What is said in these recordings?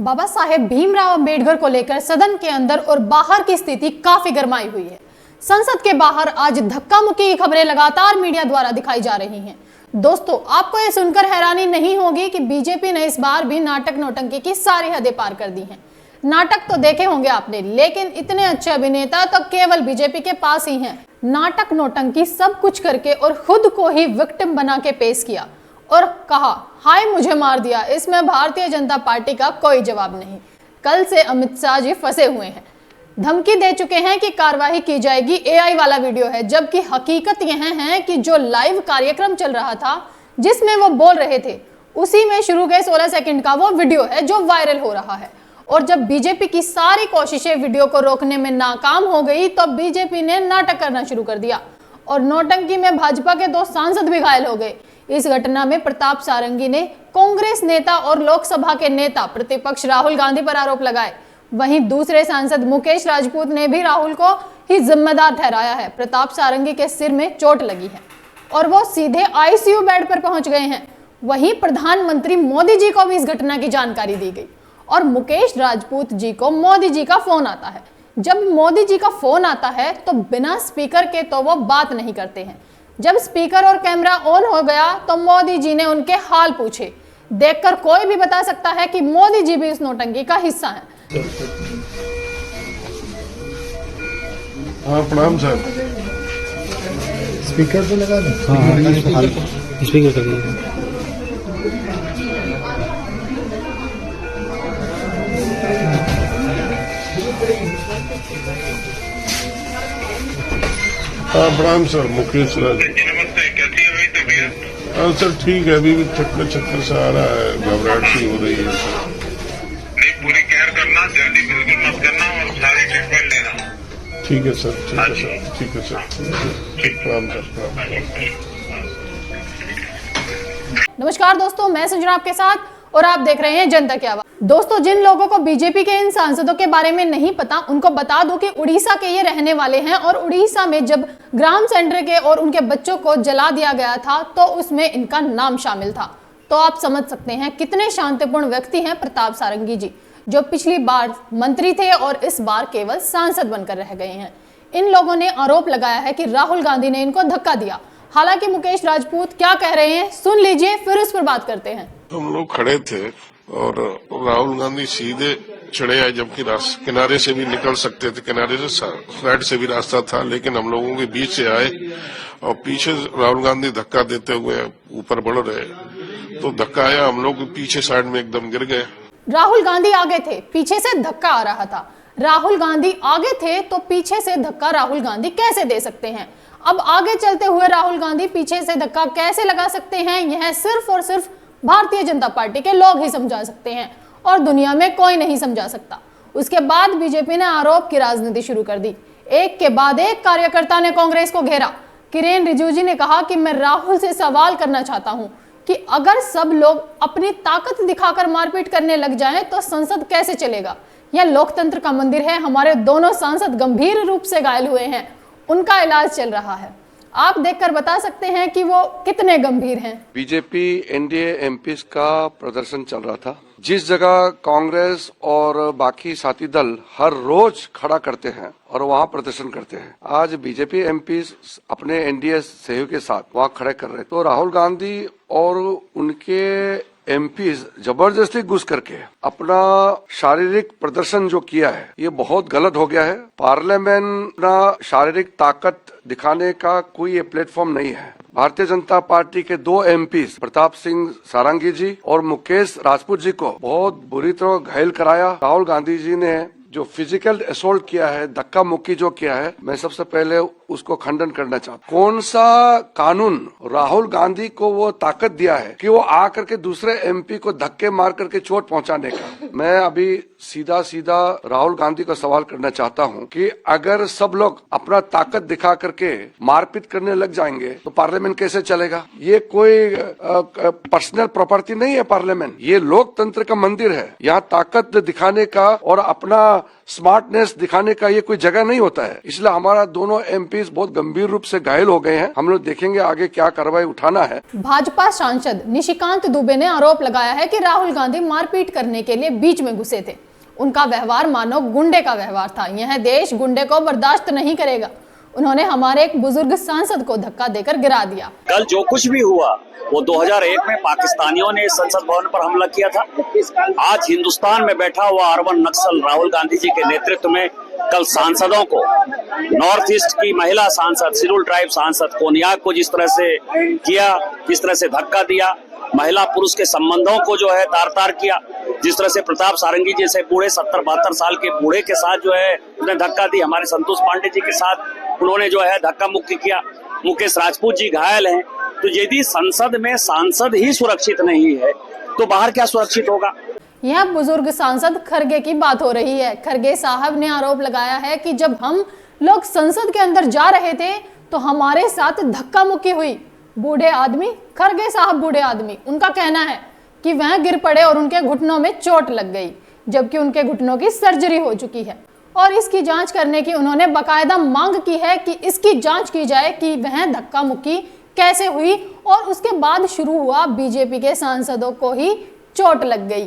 बाबा साहेब भीमराव अंबेडकर को लेकर सदन के अंदर और बाहर की स्थिति काफी गरमाई हुई है। संसद के बाहर आज धक्का मुक्की की खबरें लगातार मीडिया द्वारा दिखाई जा रही हैं। दोस्तों, आपको ये सुनकर हैरानी नहीं होगी कि बीजेपी ने इस बार भी नाटक नौटंकी की सारी हदें पार कर दी हैं। नाटक तो देखे होंगे आपने, लेकिन इतने अच्छे अभिनेता तो केवल बीजेपी के पास ही हैं। नाटक नौटंकी सब कुछ करके और खुद को ही विक्टिम बना के पेश किया और कहा, हाय मुझे मार दिया। इसमें भारतीय जनता पार्टी का कोई जवाब नहीं। कल से अमित शाह जी फंसे हुए हैं, धमकी दे चुके हैं कि कार्रवाई की जाएगी। एआई वाला वीडियो है, जबकि हकीकत यह है कि जो लाइव कार्यक्रम चल रहा था जिसमें वो बोल रहे थे, उसी में शुरू के 16 सेकंड का वो वीडियो है जो वायरल हो रहा है। और जब बीजेपी की सारी कोशिशें वीडियो को रोकने में नाकाम हो गई तो बीजेपी ने नाटक करना शुरू कर दिया और नौटंकी में भाजपा के 2 सांसद भी घायल हो गए। इस घटना में प्रताप सारंगी ने कांग्रेस नेता और लोकसभा के नेता प्रतिपक्ष राहुल गांधी पर आरोप लगाए। वहीं दूसरे सांसद मुकेश राजपूत ने भी राहुल को ही जिम्मेदार ठहराया है। प्रताप सारंगी के सिर में चोट लगी है और वो सीधे आईसीयू बेड पर पहुंच गए हैं। वहीं प्रधानमंत्री मोदी जी को भी इस घटना की जानकारी दी गई और मुकेश राजपूत जी को मोदी जी का फोन आता है। जब मोदी जी का फोन आता है तो बिना स्पीकर के तो वो बात नहीं करते हैं। जब स्पीकर और कैमरा ऑन हो गया तो मोदी जी ने उनके हाल पूछे। देखकर कोई भी बता सकता है कि मोदी जी भी इस नौटंकी का हिस्सा हैं। हाँ, प्रणाम सर। स्पीकर तो लगा दो। हाँ, स्पीकर कर दीजिए। हाँ, प्रणाम सर। मुकेश राज। नमस्ते, कैसी है भाई तबीयत? हाँ सर, ठीक है। अभी भी चक्कर सा आ रहा है, घबराहट सी हो रही है सर। नहीं, पूरी केयर करना, जल्दी बिल्कुल मत करना और सारी ट्रीटमेंट लेना। ठीक है सर, ठीक है सर, ठीक है सर। प्रणाम सर, प्रणाम। नमस्कार दोस्तों, मैं संजना आपके साथ और आप देख रहे हैं जनता की आवाज। दोस्तों, जिन लोगों को बीजेपी के इन सांसदों के बारे में नहीं पता, उनको बता दूं कि उड़ीसा के ये रहने वाले हैं और उड़ीसा में जब ग्राम सेंटर के और उनके बच्चों को जला दिया गया था तो उसमें इनका नाम शामिल था। तो आप समझ सकते हैं कितने शांतिपूर्ण व्यक्ति हैं प्रताप सारंगी जी, जो पिछली बार मंत्री थे और इस बार केवल सांसद बनकर रह गए हैं। इन लोगों ने आरोप लगाया है कि राहुल गांधी ने इनको धक्का दिया। हालांकि मुकेश राजपूत क्या कह रहे हैं सुन लीजिए, फिर उस पर बात करते हैं। हम लोग खड़े थे और राहुल गांधी सीधे चढ़े आए, जबकि किनारे से भी निकल सकते थे, किनारे से साइड से भी रास्ता था, लेकिन हम लोगों के बीच से आए और पीछे राहुल गांधी धक्का देते हुए ऊपर बढ़ रहे, तो धक्का आया, हम लोग पीछे साइड में एकदम गिर गए। राहुल गांधी आगे थे, पीछे से धक्का आ रहा था। राहुल गांधी आगे थे तो पीछे से धक्का राहुल गांधी कैसे दे सकते हैं? अब आगे चलते हुए राहुल गांधी पीछे से धक्का कैसे लगा सकते हैं? यह सिर्फ और सिर्फ भारतीय जनता पार्टी के लोग ही समझा सकते हैं और दुनिया में कोई नहीं समझा सकता। उसके बाद बीजेपी ने आरोप की राजनीति शुरू कर दी। एक के बाद एक कार्यकर्ता ने कांग्रेस को घेरा। किरेन रिजिजू ने कहा कि मैं राहुल से सवाल करना चाहता हूं कि अगर सब लोग अपनी ताकत दिखाकर मारपीट करने लग जाएं तो संसद कैसे चलेगा? यह लोकतंत्र का मंदिर है। हमारे दोनों सांसद गंभीर रूप से घायल हुए हैं, उनका इलाज चल रहा है। आप देखकर बता सकते हैं कि वो कितने गंभीर हैं। बीजेपी एनडीए एमपीज का प्रदर्शन चल रहा था। जिस जगह कांग्रेस और बाकी साथी दल हर रोज खड़ा करते हैं और वहां प्रदर्शन करते हैं, आज बीजेपी एमपीज अपने एनडीए सहयोग के साथ वहां खड़े कर रहे। तो राहुल गांधी और उनके एमपीज जबरदस्ती घुस करके अपना शारीरिक प्रदर्शन जो किया है, ये बहुत गलत हो गया है। पार्लियामेंट अपना शारीरिक ताकत दिखाने का कोई ये प्लेटफॉर्म नहीं है। भारतीय जनता पार्टी के 2 एमपीज प्रताप सिंह सारंगी जी और मुकेश राजपूत जी को बहुत बुरी तरह घायल कराया। राहुल गांधी जी ने जो फिजिकल असोल्ट किया है, धक्का मुक्की जो किया है, मैं सबसे पहले उसको खंडन करना चाहता हूँ। कौन सा कानून राहुल गांधी को वो ताकत दिया है कि वो आकर के दूसरे एमपी को धक्के मार करके चोट पहुंचाने का? मैं अभी सीधा राहुल गांधी को सवाल करना चाहता हूं कि अगर सब लोग अपना ताकत दिखा करके मारपीट करने लग जाएंगे तो पार्लियामेंट कैसे चलेगा? ये कोई पर्सनल प्रॉपर्टी नहीं है पार्लियामेंट, ये लोकतंत्र का मंदिर है। यहाँ ताकत दिखाने का और अपना स्मार्टनेस दिखाने का ये कोई जगह नहीं होता है। इसलिए हमारा दोनों एमपीज बहुत गंभीर रूप से घायल हो गए हैं। हम लोग देखेंगे आगे क्या कार्रवाई उठाना है। भाजपा सांसद निशिकांत दुबे ने आरोप लगाया है कि राहुल गांधी मारपीट करने के लिए बीच में घुसे थे। उनका व्यवहार मानो गुंडे का व्यवहार था। यह देश गुंडे को बर्दाश्त नहीं करेगा। उन्होंने हमारे एक बुजुर्ग सांसद को धक्का देकर गिरा दिया। कल जो कुछ भी हुआ वो 2001 में पाकिस्तानियों ने संसद भवन पर हमला किया था। आज हिंदुस्तान में बैठा हुआ अर्बन नक्सल राहुल गांधी जी के नेतृत्व में कल सांसदों को, नॉर्थ ईस्ट की महिला सांसद, शेड्यूल ट्राइब सांसद कोनियाक को जिस तरह से किया, जिस तरह से धक्का दिया, महिला पुरुष के संबंधों को जो है तार तार किया, जिस तरह से प्रताप सारंगी जैसे बूढ़े 70-72 साल के बूढ़े के साथ जो है उन्हें धक्का दी, हमारे संतोष पांडे जी के साथ उन्होंने जो है धक्का मुक्की किया, मुकेश राजपूत जी घायल हैं। तो यदि संसद में सांसद ही सुरक्षित नहीं है तो बाहर क्या सुरक्षित होगा। यह बुजुर्ग सांसद खरगे की बात हो रही है। खरगे साहब ने आरोप लगाया है कि जब हम लोग संसद के अंदर जा रहे थे तो हमारे साथ धक्का मुक्की हुई। बूढ़े आदमी, खरगे साहब बूढ़े आदमी, उनका कहना है कि वह गिर पड़े और उनके घुटनों में चोट लग गई, जबकि उनके घुटनों की सर्जरी हो चुकी है और इसकी जांच करने की उन्होंने बाकायदा मांग की है कि इसकी जांच की जाए कि वह धक्का मुक्की कैसे हुई और उसके बाद शुरू हुआ बीजेपी के सांसदों को ही चोट लग गई।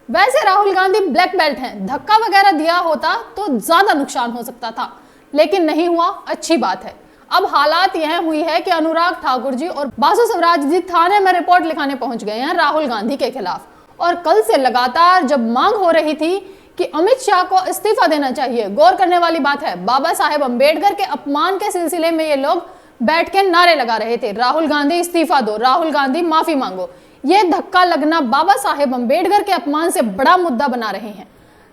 वैसे राहुल गांधी ब्लैक बेल्ट हैं, धक्का वगैरह दिया होता तो ज्यादा नुकसान हो सकता था, लेकिन नहीं हुआ, अच्छी बात है। अब हालात यह हुई है कि अनुराग ठाकुर जी और बासु स्वराज जी थाने में रिपोर्ट लिखाने पहुंच गए हैं राहुल गांधी के खिलाफ। और कल से लगातार जब मांग हो रही थी कि अमित शाह को इस्तीफा देना चाहिए, गौर करने वाली बात है, बाबा साहेब अंबेडकर के अपमान के सिलसिले में ये लोग बैठ के नारे लगा रहे थे, राहुल गांधी इस्तीफा दो, राहुल गांधी माफी मांगो। ये धक्का लगना बाबा साहेब अंबेडकर के अपमान से बड़ा मुद्दा बना रहे हैं।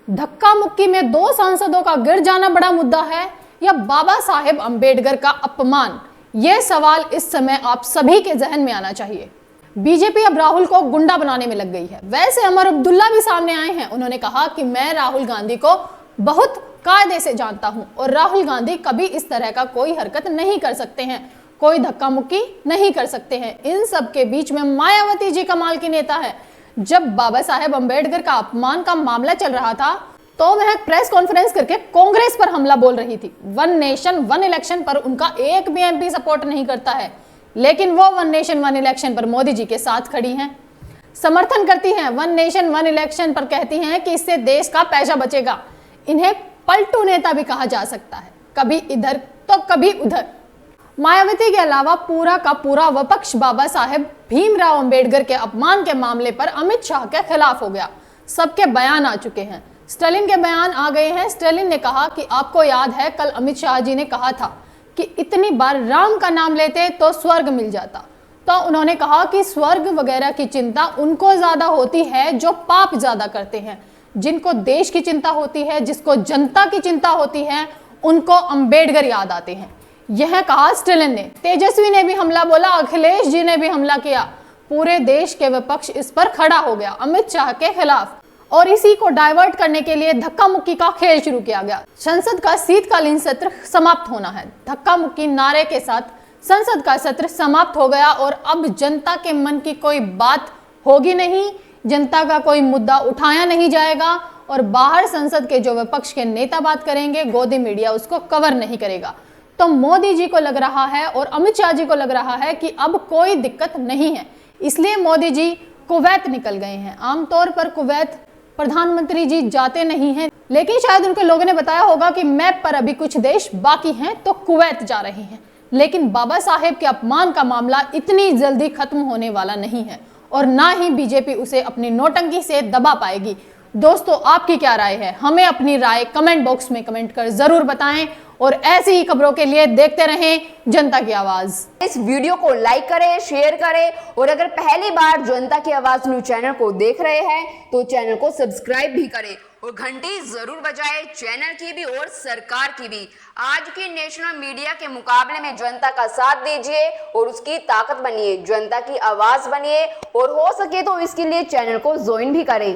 धक्का मुक्की में 2 सांसदों का गिर जाना बड़ा मुद्दा है या बाबा साहेब अंबेडकर का अपमान? यह सवाल इस समय आप सभी के जहन में आना चाहिए। बीजेपी अब राहुल को गुंडा बनाने में लग गई है। वैसे अमर अब्दुल्ला भी सामने आए हैं। उन्होंने कहा कि मैं राहुल गांधी को बहुत कायदे से जानता हूं और राहुल गांधी कभी इस तरह का कोई हरकत नहीं कर सकते हैं, कोई धक्का मुक्की नहीं कर सकते हैं। इन सब के बीच में मायावती जी कमाल की नेता है। जब बाबा साहेब अंबेडकर का अपमान का मामला चल रहा था तो वह प्रेस कॉन्फ्रेंस करके कांग्रेस पर हमला बोल रही थी। 1 नेशन 1 इलेक्शन पर उनका एक भी एमपी सपोर्ट नहीं करता है, लेकिन वो 1 नेशन 1 इलेक्शन पर मोदी जी के साथ खड़ी हैं, समर्थन करती हैं। 1 नेशन 1 इलेक्शन पर कहती हैं कि इससे देश का पैसा बचेगा। इन्हें पलटू नेता भी कहा जा सकता है, कभी इधर तो कभी उधर। मायावती के अलावा पूरा का पूरा विपक्ष बाबा साहेब भीमराव अंबेडकर के अपमान के मामले पर अमित शाह के खिलाफ हो गया। सबके बयान आ चुके हैं, स्टालिन के बयान आ गए हैं। स्टालिन ने कहा कि आपको याद है कल अमित शाह जी ने कहा था कि इतनी बार राम का नाम लेते तो स्वर्ग मिल जाता। तो उन्होंने कहा कि स्वर्ग वगैरह की चिंता उनको ज्यादा होती है जो पाप ज्यादा करते हैं। जिनको देश की चिंता होती है, जिसको जनता की चिंता होती है, उनको अंबेडकर याद आते हैं। यह कहा स्टालिन ने। तेजस्वी ने भी हमला बोला, अखिलेश जी ने भी हमला किया। पूरे देश के विपक्ष इस पर खड़ा हो गया अमित शाह के खिलाफ और इसी को डाइवर्ट करने के लिए धक्का मुक्की का खेल शुरू किया गया। संसद का शीतकालीन सत्र समाप्त होना है। धक्का मुक्की नारे के साथ संसद का सत्र समाप्त हो गया और अब जनता के मन की कोई बात होगी नहीं, जनता का कोई मुद्दा उठाया नहीं जाएगा और बाहर संसद के जो विपक्ष के नेता बात करेंगे, गोदी मीडिया उसको कवर नहीं करेगा। तो मोदी जी को लग रहा है और अमित शाह जी को लग रहा है कि अब कोई दिक्कत नहीं है, इसलिए मोदी जी कुवैत निकल गए हैं। आमतौर पर कुवैत प्रधानमंत्री जी जाते नहीं हैं, लेकिन शायद उनके लोगों ने बताया होगा कि मैप पर अभी कुछ देश बाकी हैं तो कुवैत जा रहे हैं। लेकिन बाबा साहेब के अपमान का मामला इतनी जल्दी खत्म होने वाला नहीं है और ना ही बीजेपी उसे अपनी नोटंकी से दबा पाएगी। दोस्तों, आपकी क्या राय है? हमें अपनी राय कमेंट बॉक्स में कमेंट कर जरूर बताएं और ऐसी ही खबरों के लिए देखते रहें जनता की आवाज। इस वीडियो को लाइक करें, शेयर करें और अगर पहली बार जनता की आवाज न्यूज चैनल को देख रहे हैं तो चैनल को सब्सक्राइब भी करें और घंटी जरूर बजाएं, चैनल की भी और सरकार की भी। आज की नेशनल मीडिया के मुकाबले में जनता का साथ दीजिए और उसकी ताकत बनिए, जनता की आवाज बनिए और हो सके तो इसके लिए चैनल को ज्वाइन भी करें।